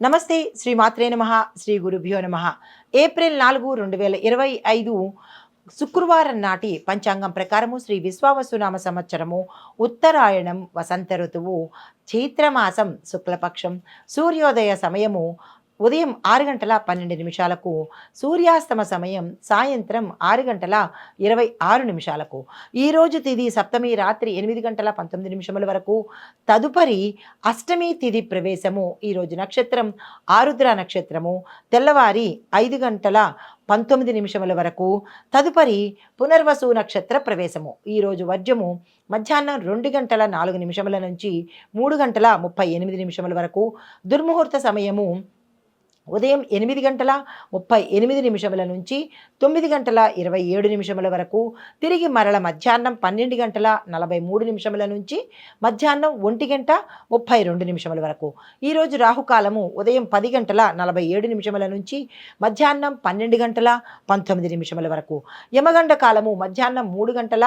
నమస్తే శ్రీ మాత్రే నమః శ్రీ గురుభ్యో నమః. ఏప్రిల్ 4, 2025 శుక్రవారం నాటి పంచాంగం ప్రకారము శ్రీ విశ్వావసునామ సంవత్సరము ఉత్తరాయణం వసంత ఋతువు చైత్రమాసం శుక్లపక్షం సూర్యోదయ సమయము ఉదయం 6 గంటల 12 నిమిషాలకు, సూర్యాస్తమ సమయం సాయంత్రం 6 గంటల 26 నిమిషాలకు. ఈరోజు తిథి సప్తమి రాత్రి 8 గంటల 19 నిమిషముల వరకు. తదుపరి అష్టమి తిథి ప్రవేశము. ఈరోజు నక్షత్రం ఆరుద్ర నక్షత్రము తెల్లవారి 5 గంటల 19 నిమిషముల వరకు. తదుపరి పునర్వసు నక్షత్ర ప్రవేశము. ఈరోజు వర్జము మధ్యాహ్నం 2 గంటల 4 నిమిషముల నుంచి 3 గంటల 38 నిమిషముల వరకు. దుర్ముహూర్త సమయము ఉదయం 8 గంటల 38 నిమిషముల నుంచి 9 గంటల 27 నిమిషముల వరకు. తిరిగి మరల మధ్యాహ్నం 12 గంటల 43 నిమిషముల నుంచి మధ్యాహ్నం 1 గంట 32 నిమిషముల వరకు. ఈరోజు రాహుకాలము ఉదయం 10 గంటల 47 నిమిషముల నుంచి మధ్యాహ్నం 12 గంటల 19 నిమిషముల వరకు. యమగండ కాలము మధ్యాహ్నం 3 గంటల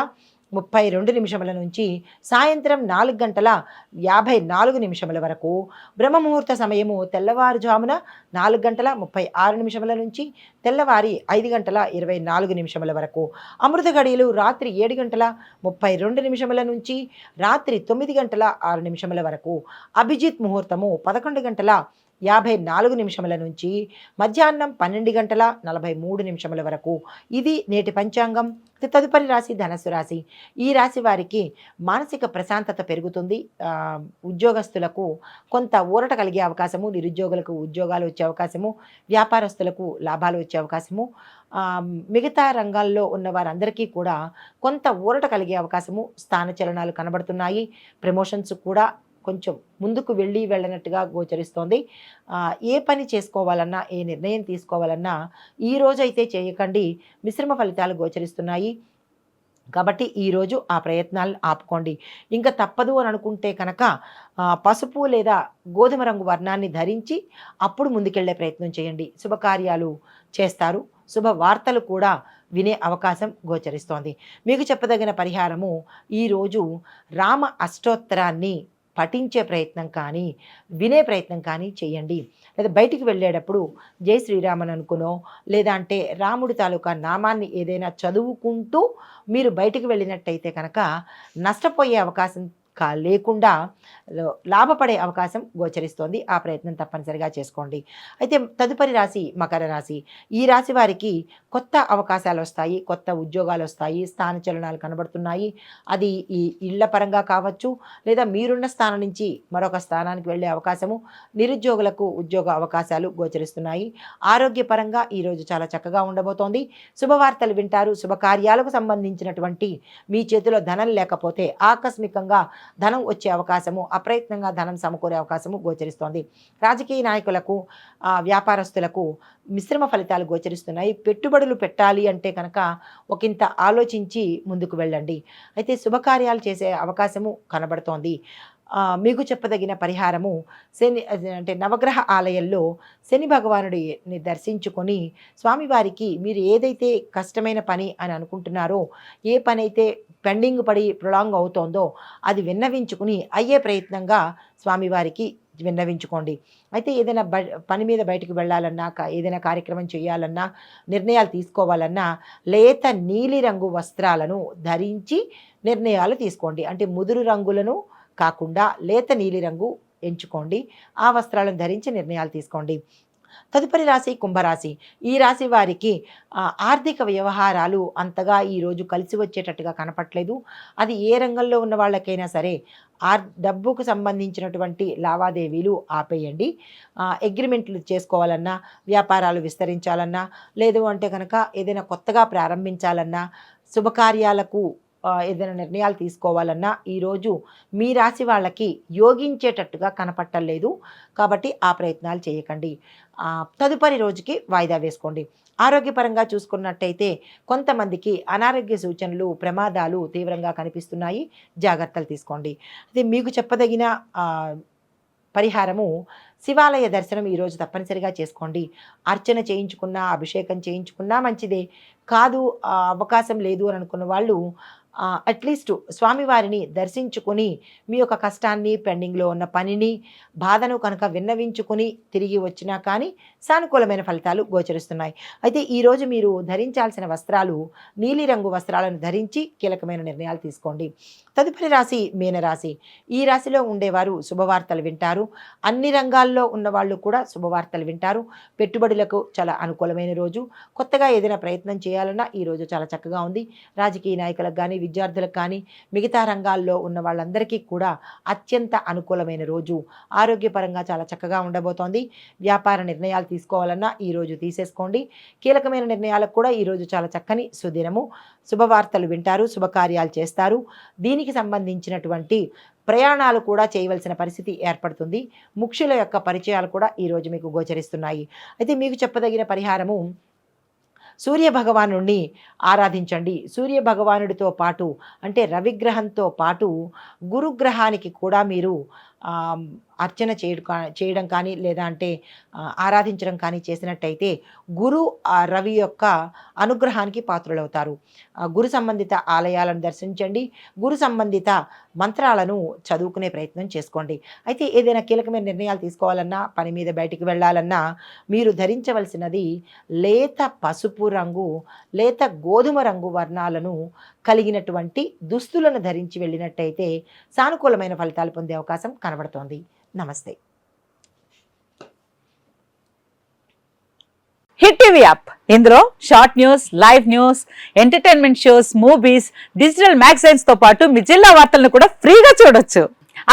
32 నిమిషముల నుంచి సాయంత్రం 4 గంటల 54 నిమిషముల వరకు. బ్రహ్మముహూర్త సమయము తెల్లవారుజామున 4 గంటల 36 నిమిషముల నుంచి తెల్లవారి 5 గంటల 24 నిమిషముల వరకు. అమృత గడియలు రాత్రి 7 గంటల 32 నిమిషముల నుంచి రాత్రి 9 గంటల 6 నిమిషముల వరకు. అభిజిత్ ముహూర్తము 11 గంటల 54 నిమిషముల నుంచి మధ్యాహ్నం 12 గంటల 43 నిమిషముల వరకు. ఇది నేటి పంచాంగం. తదుపరి రాశి ధనస్సు రాశి. ఈ రాశి వారికి మానసిక ప్రశాంతత పెరుగుతుంది. ఉద్యోగస్తులకు కొంత ఊరట కలిగే అవకాశము, నిరుద్యోగులకు ఉద్యోగాలు వచ్చే అవకాశము, వ్యాపారస్తులకు లాభాలు వచ్చే అవకాశము, మిగతా రంగాల్లో ఉన్న వారందరికీ కూడా కొంత ఊరట కలిగే అవకాశము, స్థానచలనాలు కనబడుతున్నాయి. ప్రమోషన్స్ కూడా కొంచెం ముందుకు వెళ్ళినట్టుగా గోచరిస్తోంది. ఏ పని చేసుకోవాలన్నా, ఏ నిర్ణయం తీసుకోవాలన్నా ఈ రోజైతే చేయకండి, మిశ్రమ ఫలితాలు గోచరిస్తున్నాయి. కాబట్టి ఈరోజు ఆ ప్రయత్నాలు ఆపుకోండి. ఇంకా తప్పదు అని అనుకుంటే కనుక పసుపు లేదా గోధుమ రంగు వర్ణాన్ని ధరించి అప్పుడు ముందుకెళ్లే ప్రయత్నం చేయండి. శుభకార్యాలు చేస్తారు. శుభ వార్తలు కూడా వినే అవకాశం గోచరిస్తోంది. మీకు చెప్పదగిన పరిహారము, ఈరోజు రామ అష్టోత్తరాన్ని పఠించే ప్రయత్నం కానీ వినే ప్రయత్నం కానీ చేయండి. లేదా బయటికి వెళ్ళేటప్పుడు జై శ్రీరామన్ అనుకునో, లేదా అంటే రాముడి తాలూకా నామాన్ని ఏదైనా చదువుకుంటూ మీరు బయటికి వెళ్ళినట్టయితే కనుక నష్టపోయే అవకాశం లేకుండా లాభపడే అవకాశం గోచరిస్తోంది. ఆ ప్రయత్నం తప్పనిసరిగా చేసుకోండి. అయితే తదుపరి రాశి మకర రాశి. ఈ రాశి వారికి కొత్త అవకాశాలు వస్తాయి, కొత్త ఉద్యోగాలు వస్తాయి, స్థానచలనాలు కనబడుతున్నాయి. అది ఈ ఇళ్ల పరంగా కావచ్చు, లేదా మీరున్న స్థానం నుంచి మరొక స్థానానికి వెళ్ళే అవకాశము, నిరుద్యోగులకు ఉద్యోగ అవకాశాలు గోచరిస్తున్నాయి. ఆరోగ్యపరంగా ఈరోజు చాలా చక్కగా ఉండబోతోంది. శుభవార్తలు వింటారు. శుభకార్యాలకు సంబంధించినటువంటి మీ చేతిలో ధనం లేకపోతే ఆకస్మికంగా ధనం వచ్చే అవకాశము, అప్రయత్నంగా ధనం సమకూరే అవకాశము గోచరిస్తోంది. రాజకీయ నాయకులకు, వ్యాపారస్తులకు మిశ్రమ ఫలితాలు గోచరిస్తున్నాయి. పెట్టుబడులు పెట్టాలి అంటే కనుక ఒకంత ఆలోచించి ముందుకు వెళ్ళండి. అయితే శుభకార్యాలు చేసే అవకాశము కనబడుతోంది. మీకు చెప్పదగిన పరిహారము, శని అంటే నవగ్రహ ఆలయంలో శని భగవానుడిని దర్శించుకొని స్వామివారికి మీరు ఏదైతే కష్టమైన పని అని అనుకుంటున్నారో, ఏ పని అయితే పెండింగ్ పడి ప్రొలాంగ్ అవుతోందో అది విన్నవించుకుని అయ్యే ప్రయత్నంగా స్వామివారికి విన్నవించుకోండి. అయితే ఏదైనా పని మీద బయటకు వెళ్ళాలన్నా, ఏదైనా కార్యక్రమం చేయాలన్నా, నిర్ణయాలు తీసుకోవాలన్నా లేత నీలిరంగు వస్త్రాలను ధరించి నిర్ణయాలు తీసుకోండి. అంటే ముదురు రంగులను కాకుండా లేత నీలిరంగు ఎంచుకోండి. ఆ వస్త్రాలను ధరించి నిర్ణయాలు తీసుకోండి. తదుపరి రాశి కుంభరాశి. ఈ రాశి వారికి ఆర్థిక వ్యవహారాలు అంతగా ఈరోజు కలిసి వచ్చేటట్టుగా కనపట్లేదు. అది ఏ రంగంలో ఉన్న వాళ్ళకైనా సరే డబ్బుకు సంబంధించినటువంటి లావాదేవీలు ఆపేయండి. అగ్రిమెంట్లు చేసుకోవాలన్నా, వ్యాపారాలు విస్తరించాలన్నా, లేదు అంటే కనుక ఏదైనా కొత్తగా ప్రారంభించాలన్నా, శుభకార్యాలకు ఏదైనా నిర్ణయాలు తీసుకోవాలన్నా ఈరోజు మీ రాశి వాళ్ళకి యోగించేటట్టుగా కనపట్టలేదు. కాబట్టి ఆ ప్రయత్నాలు చేయకండి. తదుపరి రోజుకి వాయిదా వేసుకోండి. ఆరోగ్యపరంగా చూసుకున్నట్టయితే కొంతమందికి అనారోగ్య సూచనలు, ప్రమాదాలు తీవ్రంగా కనిపిస్తున్నాయి. జాగ్రత్తలు తీసుకోండి. అయితే మీకు చెప్పదగిన పరిహారము, శివాలయ దర్శనం ఈరోజు తప్పనిసరిగా చేసుకోండి. అర్చన చేయించుకున్నా, అభిషేకం చేయించుకున్నా మంచిదే. కాదు అవకాశం లేదు అని అనుకున్న వాళ్ళు అట్లీస్ట్ స్వామివారిని దర్శించుకుని మీ యొక్క కష్టాన్ని, పెండింగ్లో ఉన్న పనిని, బాధను కనుక విన్నవించుకుని తిరిగి వచ్చినా కానీ సానుకూలమైన ఫలితాలు గోచరిస్తున్నాయి. అయితే ఈరోజు మీరు ధరించాల్సిన వస్త్రాలు నీలిరంగు వస్త్రాలను ధరించి కీలకమైన నిర్ణయాలు తీసుకోండి. తదుపరి రాశి మీనరాశి. ఈ రాశిలో ఉండేవారు శుభవార్తలు వింటారు. అన్ని రంగాల్లో ఉన్నవాళ్ళు కూడా శుభవార్తలు వింటారు. పెట్టుబడులకు చాలా అనుకూలమైన రోజు. కొత్తగా ఏదైనా ప్రయత్నం చేయాలన్నా ఈరోజు చాలా చక్కగా ఉంది. రాజకీయ నాయకులకు కానీ, విద్యార్థులకు కానీ, మిగతా రంగాల్లో ఉన్న వాళ్ళందరికీ కూడా అత్యంత అనుకూలమైన రోజు. ఆరోగ్యపరంగా చాలా చక్కగా ఉండబోతోంది. వ్యాపార నిర్ణయాలు తీసుకోవాలన్నా ఈరోజు తీసేసుకోండి. కీలకమైన నిర్ణయాలకు కూడా ఈరోజు చాలా చక్కని సుదినము. శుభవార్తలు వింటారు, శుభకార్యాలు చేస్తారు. దీనికి సంబంధించినటువంటి ప్రయాణాలు కూడా చేయవలసిన పరిస్థితి ఏర్పడుతుంది. ముఖ్యుల యొక్క పరిచయాలు కూడా ఈరోజు మీకు గోచరిస్తున్నాయి. అయితే మీకు చెప్పదగిన పరిహారము, సూర్య భగవానుడిని ఆరాధించండి. సూర్య భగవానుడితో పాటు అంటే రవిగ్రహంతో పాటు గురుగ్రహానికి కూడా మీరు అర్చన చేయడం కానీ లేదా అంటే ఆరాధించడం కానీ చేసినట్టయితే గురు రవి యొక్క అనుగ్రహానికి పాత్రులవుతారు. గురు సంబంధిత ఆలయాలను దర్శించండి. గురు సంబంధిత మంత్రాలను చదువుకునే ప్రయత్నం చేసుకోండి. అయితే ఏదైనా కీలకమైన నిర్ణయాలు తీసుకోవాలన్నా, పని మీద బయటికి వెళ్ళాలన్నా మీరు ధరించవలసినది లేత పసుపు రంగు, లేత గోధుమ రంగు వర్ణాలను కలిగినటువంటి దుస్తులను ధరించి వెళ్ళినట్టయితే సానుకూలమైన ఫలితాలు పొందే అవకాశం కనబడుతోంది. నమస్తే. హిట్ టీవీ యాప్, ఇందులో short news, live news, entertainment shows, movies, digital magazines తో పాటు మీ జిల్లా వార్తలను కూడా ఫ్రీగా చూడొచ్చు.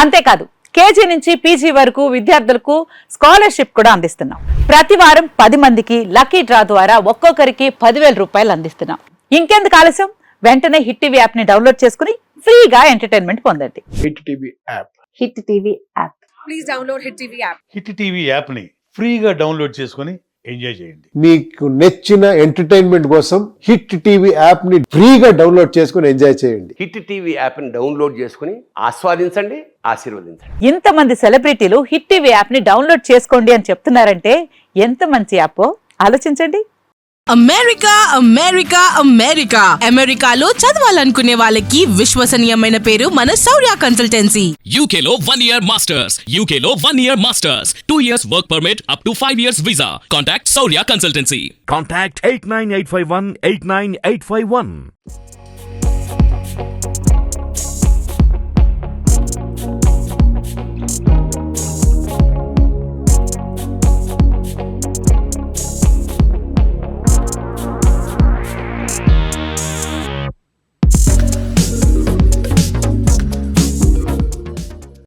అంతేకాదు కేజీ నుంచి పీజీ వరకు విద్యార్థులకు స్కాలర్షిప్ కూడా అందిస్తున్నాం. ప్రతి వారం 10 మందికి లక్కీ డ్రా ద్వారా ఒక్కొక్కరికి 10,000 రూపాయలు అందిస్తున్నాం. ఇంకెందుకు ఆలస్యం, వెంటనే హిట్ టీవీ యాప్ ని డౌన్లోడ్ చేసుకుని ఫ్రీగా ఎంటర్టైన్మెంట్ పొందండి. Hit TV app. Hit TV app. Please download hit TV app. Hit TV app ని ఫ్రీగా డౌన్లోడ్ చేసుకొని ఎంజాయ్ చేయండి. మీకు నచ్చిన ఎంటర్టైన్మెంట్ కోసం హిట్ టీవీ యాప్ ని ఫ్రీగా డౌన్లోడ్ చేసుకొని ఎంజాయ్ చేయండి. హిట్ టీవీ యాప్ ని డౌన్లోడ్ చేసుకుని ఆస్వాదించండి, ఆశీర్వదించండి. ఇంతమంది సెలబ్రిటీలు హిట్ టీవీ యాప్ ని డౌన్లోడ్ చేసుకోండి అని చెప్తున్నారంటే ఎంత మంచి యాప్ ఆలోచించండి. అమెరికా అమెరికా అమెరికా అమెరికాలో చదవాలనుకునే వాళ్ళకి విశ్వసనీయమైన పేరు మన శౌర్య కన్సల్టెన్సీ. UK లో 1 year masters. UK లో 1 year masters. 2 years work permit up to 5 years visa. Contact Saurya Consultancy. Contact 89851 89851.